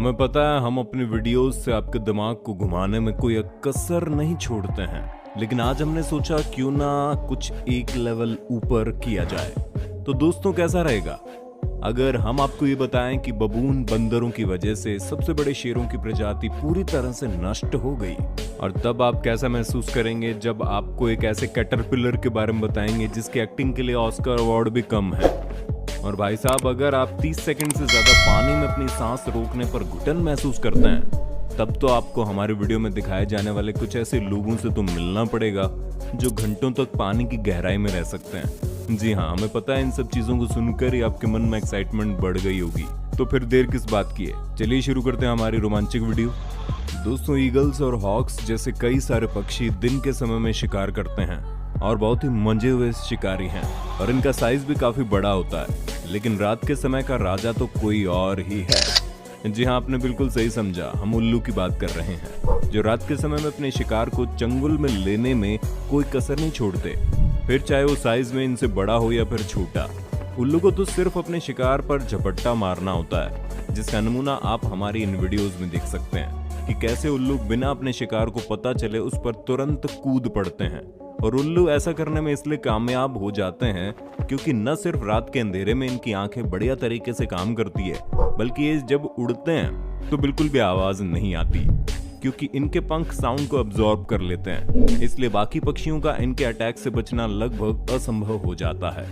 हमें पता है हम अपनी वीडियोस से आपके दिमाग को घुमाने में कोई कसर नहीं छोड़ते हैं, लेकिन आज हमने सोचा क्यों ना कुछ एक लेवल ऊपर किया जाए। तो दोस्तों कैसा रहेगा अगर हम आपको ये बताएं कि बबून बंदरों की वजह से सबसे बड़े शेरों की प्रजाति पूरी तरह से नष्ट हो गई। और तब आप कैसा महसूस करेंगे जब आपको एक ऐसे कैटरपिलर के बारे में बताएंगे जिसकी एक्टिंग के लिए ऑस्कर अवार्ड भी कम है। और भाई साहब, अगर आप 30 सेकंड से ज्यादा पानी में अपनी सांस रोकने पर घुटन महसूस करते हैं, तब तो आपको हमारे वीडियो में दिखाए जाने वाले कुछ ऐसे लोगों से तो मिलना पड़ेगा जो घंटों तक पानी की गहराई में रह सकते हैं। जी हाँ, हमें पता है इन सब चीजों को सुनकर ही आपके मन में एक्साइटमेंट बढ़ गई होगी। तो फिर देर किस बात की है, चलिए शुरू करते हैं हमारी रोमांचक वीडियो। दोस्तों, ईगल्स और हॉक्स जैसे कई सारे पक्षी दिन के समय में शिकार करते हैं और बहुत ही मंजे हुए शिकारी हैं और इनका साइज भी काफी बड़ा होता है। लेकिन रात के समय का राजा तो कोई और ही है। जी हाँ, आपने बिल्कुल सही समझा, हम उल्लू की बात कर रहे हैं, जो रात के समय में अपने शिकार को चंगुल में लेने में कोई कसर नहीं छोड़ते, फिर चाहे वो साइज में इनसे बड़ा हो या फिर छोटा। उल्लू को तो सिर्फ अपने शिकार पर झपट्टा मारना होता है, जिसका नमूना आप हमारी इन वीडियोस में देख सकते हैं कि कैसे उल्लू बिना अपने शिकार को पता चले उस पर तुरंत कूद पड़ते हैं। और उल्लू ऐसा करने में इसलिए कामयाब हो जाते हैं क्योंकि न सिर्फ रात के अंधेरे में इनकी आंखें बढ़िया तरीके से काम करती है, बल्कि ये जब उड़ते हैं तो बिल्कुल भी आवाज नहीं आती, क्योंकि इनके पंख साउंड को अब्सॉर्ब कर लेते हैं। इसलिए बाकी पक्षियों का इनके अटैक से बचना लगभग असंभव हो जाता है।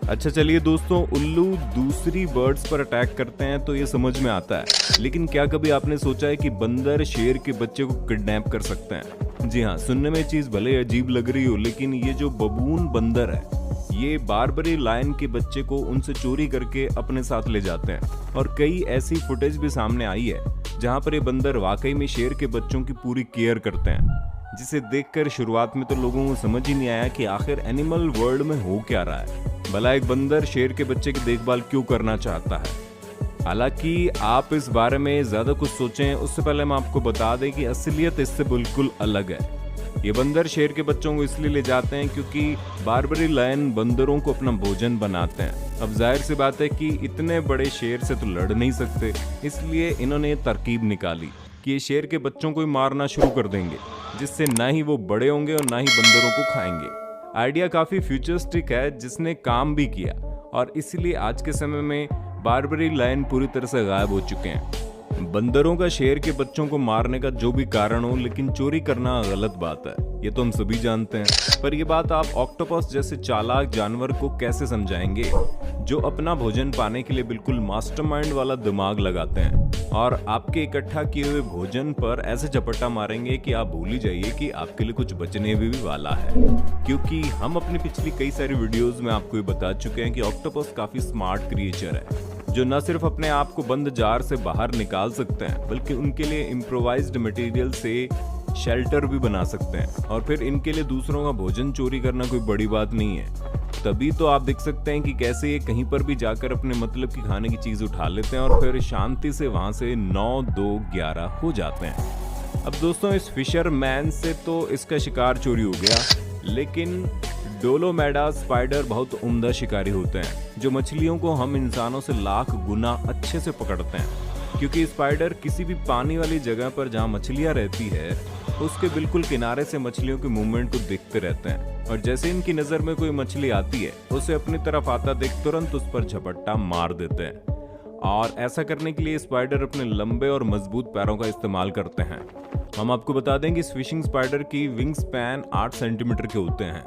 अच्छा चलिए दोस्तों, उल्लू दूसरी बर्ड्स पर अटैक करते हैं तो ये समझ में आता है, लेकिन क्या कभी आपने सोचा है कि बंदर शेर के बच्चे को किडनैप कर सकते हैं? जी हाँ, सुनने में चीज भले अजीब लग रही हो, लेकिन ये जो बबून बंदर है ये बारबरी लायन के बच्चे को उनसे चोरी करके अपने साथ ले जाते हैं। और कई ऐसी फुटेज भी सामने आई है जहाँ पर ये बंदर वाकई में शेर के बच्चों की पूरी केयर करते हैं, जिसे देखकर शुरुआत में तो लोगों को समझ ही नहीं आया कि आखिर एनिमल वर्ल्ड में हो क्या रहा है। भला एक बंदर शेर के बच्चे की देखभाल क्यों करना चाहता है? हालांकि आप इस बारे में ज्यादा कुछ सोचें उससे पहले हम आपको बता दें कि असलियत इससे बिल्कुल अलग है। ये बंदर शेर के बच्चों को इसलिए ले जाते हैं क्योंकि बारबरी लायन बंदरों को अपना भोजन बनाते हैं। अब जाहिर सी बात है कि इतने बड़े शेर से तो लड़ नहीं सकते, इसलिए इन्होंने तरकीब निकाली कि ये शेर के बच्चों को ही मारना शुरू कर देंगे, जिससे ना ही वो बड़े होंगे और ना ही बंदरों को खाएंगे। आइडिया काफी फ्यूचरिस्टिक है, जिसने काम भी किया, और इसलिए आज के समय में बारबरी लायन पूरी तरह से गायब हो चुके हैं। बंदरों का शेर के बच्चों को मारने का जो भी कारण हो, लेकिन चोरी करना गलत बात है, ये तो हम सभी जानते हैं। पर ये बात आप ऑक्टोपस जैसे चालाक जानवर को कैसे समझाएंगे, जो अपना भोजन पाने के लिए बिल्कुल मास्टरमाइंड वाला दिमाग लगाते हैं और आपके इकट्ठा किए हुए भोजन पर ऐसे झपट्टा मारेंगे कि आप भूल ही जाइए कि आपके लिए कुछ बचने भी वाला है। क्योंकि हम अपनी पिछली कई सारी वीडियोस में आपको ये बता चुके हैं कि ऑक्टोपस काफी स्मार्ट क्रिएचर है, जो न सिर्फ अपने आप को बंद जार से बाहर निकाल सकते हैं, बल्कि उनके लिए इम्प्रोवाइज्ड मटेरियल से शेल्टर भी बना सकते हैं। और फिर इनके लिए दूसरों का भोजन चोरी करना कोई बड़ी बात नहीं है। तभी तो आप देख सकते हैं कि कैसे ये कहीं पर भी जाकर अपने मतलब की खाने की चीज उठा लेते हैं और फिर शांति से वहां से 9, 2, 11 हो जाते हैं। अब दोस्तों, इस फिशरमैन से तो इसका शिकार चोरी हो गया, लेकिन डोलोमेडा स्पाइडर बहुत उम्दा शिकारी होते हैं, जो मछलियों को हम इंसानों से लाख गुना अच्छे से पकड़ते हैं। क्योंकि स्पाइडर किसी भी पानी वाली जगह पर जहां मछलियां रहती है उसके बिल्कुल किनारे से मछलियों के मूवमेंट को देखते रहते हैं, और जैसे इनकी नजर में कोई मछली आती है उसे अपनी तरफ आता देख तुरंत उस पर झपट्टा मार देते हैं। और ऐसा करने के लिए स्पाइडर अपने लंबे और मजबूत पैरों का इस्तेमाल करते हैं। हम आपको बता दें कि फिशिंग स्पाइडर की विंग स्पैन 8 सेंटीमीटर के होते हैं।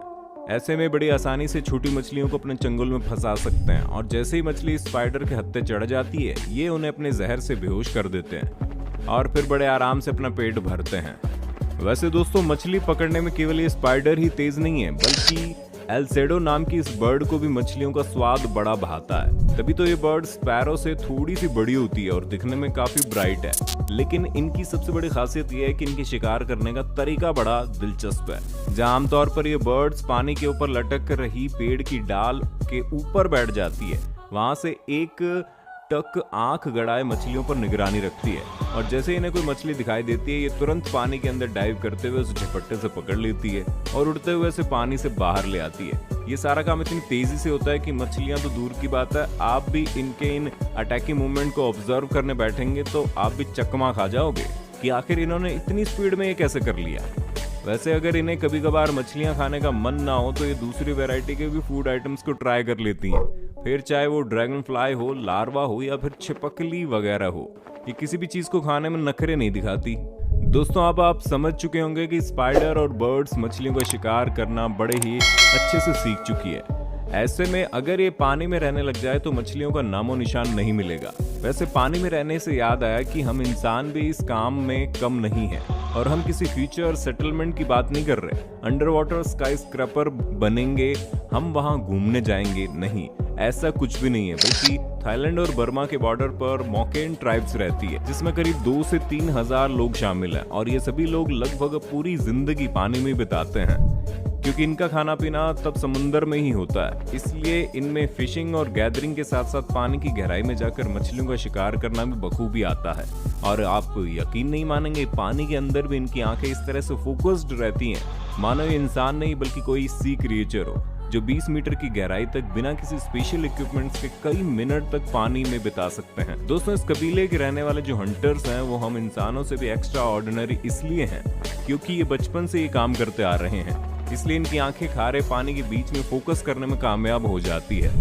ऐसे में बड़ी आसानी से छोटी मछलियों को अपने चंगुल में फंसा सकते हैं, और जैसे ही मछली स्पाइडर के हत्थे चढ़ जाती है ये उन्हें अपने जहर से बेहोश कर देते हैं और फिर बड़े आराम से अपना पेट भरते हैं। वैसे दोस्तों, मछली पकड़ने में केवल ये स्पाइडर ही तेज नहीं है, बल्कि एल्सेडो नाम की इस बर्ड को भी मछलियों का स्वाद बड़ा भाता है। तभी तो ये बर्ड स्पैरो से थोड़ी सी बड़ी होती है और दिखने में काफी ब्राइट है। लेकिन इनकी सबसे बड़ी खासियत यह है कि इनके शिकार करने का तरीका बड़ा दिलचस्प है। जहां आमतौर पर ये बर्ड्स पानी के ऊपर लटक रही पेड़ की डाल के ऊपर बैठ जाती है, वहां से एक टक आंख गड़ाए मछलियों पर निगरानी रखती है, और जैसे इन्हें कोई मछली दिखाई देती है ये तुरंत पानी के अंदर डाइव करते हुए उसे झपट्टे से पकड़ लेती है और उड़ते हुए उसे पानी से बाहर ले आती है। ये सारा काम इतनी तेजी से होता है कि मछलियां तो दूर की बात है, आप भी इनके इन अटैकिंग मूवमेंट को ऑब्जर्व करने बैठेंगे तो आप भी चकमा खा जाओगे कि आखिर इन्होंने इतनी स्पीड में ये कैसे कर लिया। वैसे अगर इन्हें कभी कभार मछलियां खाने का मन ना हो तो ये दूसरी वैरायटी के भी फूड आइटम्स को ट्राई कर लेती हैं, फिर चाहे वो ड्रैगन फ्लाई हो, लार्वा हो या फिर छिपकली वगैरह हो। ये किसी भी चीज को खाने में नखरे नहीं दिखाती। दोस्तों अब आप समझ चुके होंगे कि स्पाइडर और बर्ड्स मछलियों का शिकार करना बड़े ही अच्छे से सीख चुकी है। ऐसे में अगर ये पानी में रहने लग जाए तो मछलियों का नामो निशान नहीं मिलेगा। वैसे पानी में रहने से याद आया कि हम इंसान भी इस काम में कम नहीं है, और हम किसी फ्यूचर सेटलमेंट की बात नहीं कर रहे। अंडर वाटर स्काई स्क्रैपर बनेंगे, हम वहां घूमने जाएंगे, नहीं, ऐसा कुछ भी नहीं है। बल्कि थाईलैंड और बर्मा के बॉर्डर पर मोकेन ट्राइब्स रहती है, जिसमें करीब 2 से 3 हजार लोग शामिल हैं, और ये सभी लोग लगभग पूरी जिंदगी पानी में बिताते हैं, क्योंकि इनका खाना पीना तब समुंदर में ही होता है। इसलिए इनमें फिशिंग और गैदरिंग के साथ साथ पानी की गहराई में जाकर मछलियों का शिकार करना भी बखूबी आता है। और आप यकीन नहीं मानेंगे, पानी के अंदर भी इनकी आंखें इस तरह से फोकस्ड रहती हैं मानो ये इंसान नहीं बल्कि कोई सी क्रिएचर हो, जो 20 मीटर की गहराई तक बिना किसी स्पेशल इक्विपमेंट्स के कई मिनट तक पानी में बिता सकते हैं। दोस्तों इस कबीले के रहने वाले जो हंटर्स हैं वो हम इंसानों से भी एक्स्ट्रा ऑर्डिनरी इसलिए हैं क्योंकि ये बचपन से ये काम करते आ रहे हैं, इसलिए इनकी आंखें खारे पानी के बीच में फोकस करने में कामयाब हो जाती है।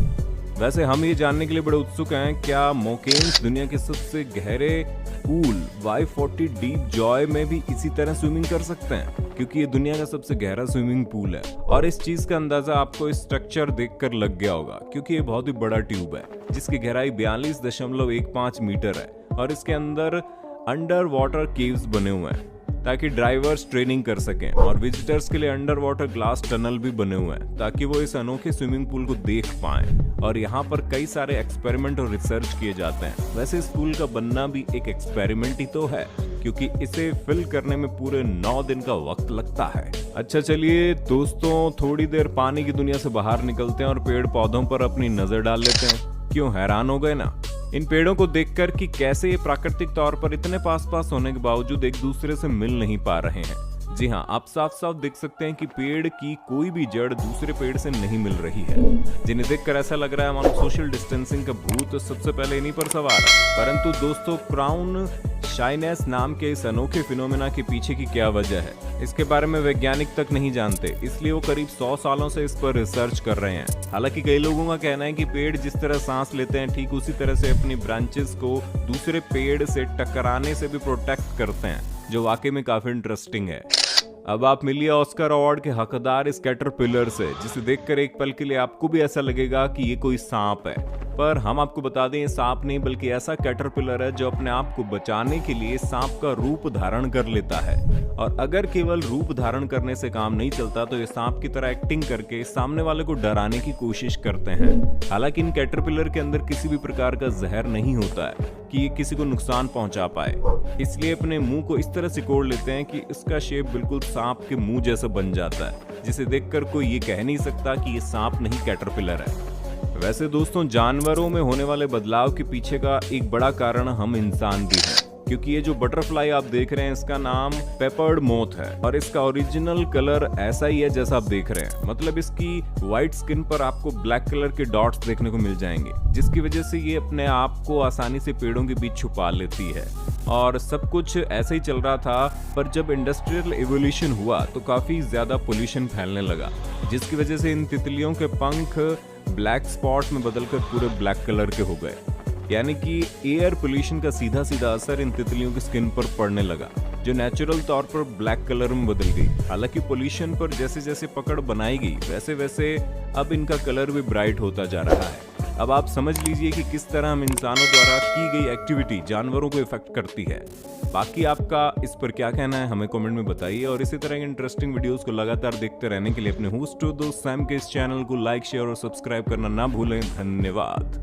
वैसे हम ये जानने के लिए बड़े उत्सुक हैं, क्या मोकेन्स दुनिया के सबसे गहरे पूल Y40 डीप जॉय में भी इसी तरह स्विमिंग कर सकते हैं? क्योंकि ये दुनिया का सबसे गहरा स्विमिंग पूल है, और इस चीज का अंदाजा आपको इस स्ट्रक्चर देखकर लग गया होगा, क्योंकि ये बहुत ही बड़ा ट्यूब है जिसकी गहराई 42.15 मीटर है, और इसके अंदर अंडर वाटर केव्स बने हुए हैं ताकि ड्राइवर्स ट्रेनिंग कर सकें, और विजिटर्स के लिए अंडर वाटर ग्लास टनल भी बने हुए हैं ताकि वो इस अनोखे स्विमिंग पूल को देख पाएं। और यहाँ पर कई सारे एक्सपेरिमेंट और रिसर्च किए जाते हैं। वैसे इस पूल का बनना भी एक एक्सपेरिमेंट ही तो है, क्योंकि इसे फिल करने में पूरे 9 दिन का वक्त लगता है। अच्छा चलिए दोस्तों, थोड़ी देर पानी की दुनिया से बाहर निकलते हैं और पेड़ पौधों पर अपनी नजर डाल लेते हैं। क्यों हैरान हो गए ना इन पेड़ों को देखकर कि कैसे ये प्राकृतिक तौर पर इतने पास पास होने के बावजूद एक दूसरे से मिल नहीं पा रहे हैं। जी हाँ, आप साफ साफ देख सकते हैं कि पेड़ की कोई भी जड़ दूसरे पेड़ से नहीं मिल रही है, जिन्हें देखकर ऐसा लग रहा है मानो सोशल डिस्टेंसिंग का भूत सबसे पहले इन्हीं पर सवार है। परंतु दोस्तों, क्राउन शाइनेस नाम के इस अनोखे फिनोमेना के पीछे की क्या वजह है, इसके बारे में वैज्ञानिक तक नहीं जानते, इसलिए वो करीब 100 सालों से इस पर रिसर्च कर रहे हैं। हालांकि कई लोगों का कहना है कि पेड़ जिस तरह सांस लेते हैं ठीक उसी तरह से अपनी ब्रांचेस को दूसरे पेड़ से टकराने से भी प्रोटेक्ट करते हैं, जो वाकई में काफी इंटरेस्टिंग है। अब आप मिलिए ऑस्कर अवार्ड के हकदार इस कैटरपिलर से, जिसे देखकर एक पल के लिए आपको भी ऐसा लगेगा कि ये कोई सांप है, पर हम आपको बता दें ये सांप नहीं बल्कि ऐसा कैटरपिलर है जो अपने आप को बचाने के लिए सांप का रूप धारण कर लेता है। और अगर केवल रूप धारण करने से काम नहीं चलता तो ये सांप की तरह एक्टिंग करके सामने वाले को डराने की कोशिश करते हैं। हालांकि इन कैटरपिलर के अंदर किसी भी प्रकार का जहर नहीं होता है कि ये किसी को नुकसान पहुंचा पाए, इसलिए अपने मुंह को इस तरह सिकोड़ लेते हैं कि इसका शेप बिल्कुल सांप के मुंह जैसा बन जाता है, जिसे देखकर कोई ये कह नहीं सकता कि ये सांप नहीं कैटरपिलर है। वैसे दोस्तों, जानवरों में होने वाले बदलाव के पीछे का एक बड़ा कारण हम इंसान भी हैं, क्योंकि ये जो बटरफ्लाई आप देख रहे हैं इसका नाम पेपर्ड मोथ है, और इसका ओरिजिनल कलर ऐसा ही है जैसा आप देख रहे हैं। मतलब इसकी व्हाइट स्किन पर आपको ब्लैक कलर के डॉट्स देखने को मिल जाएंगे, जिसकी वजह से ये अपने आप को आसानी से पेड़ों के बीच छुपा लेती है। और सब कुछ ऐसे ही चल रहा था, पर जब इंडस्ट्रियल एवोल्यूशन हुआ तो काफी ज्यादा पोल्यूशन फैलने लगा, जिसकी वजह से इन तितलियों के पंख ब्लैक स्पॉट में बदलकर पूरे ब्लैक कलर के हो गए। यानी कि एयर पोल्यूशन का सीधा सीधा असर इन तितलियों की स्किन पर पड़ने लगा, जो नेचुरल तौर पर ब्लैक कलर में बदल गई। हालांकि पोल्यूशन पर जैसे जैसे पकड़ बनाई गई वैसे वैसे अब इनका कलर भी ब्राइट होता जा रहा है। अब आप समझ लीजिए कि किस तरह हम इंसानों द्वारा की गई एक्टिविटी जानवरों को इफेक्ट करती है। बाकी आपका इस पर क्या कहना है हमें कमेंट में बताइए, और इसी तरह के इंटरेस्टिंग वीडियोस को लगातार देखते रहने के लिए अपने होस्ट दोस्त सैम के इस चैनल को लाइक, शेयर और सब्सक्राइब करना ना भूलें। धन्यवाद।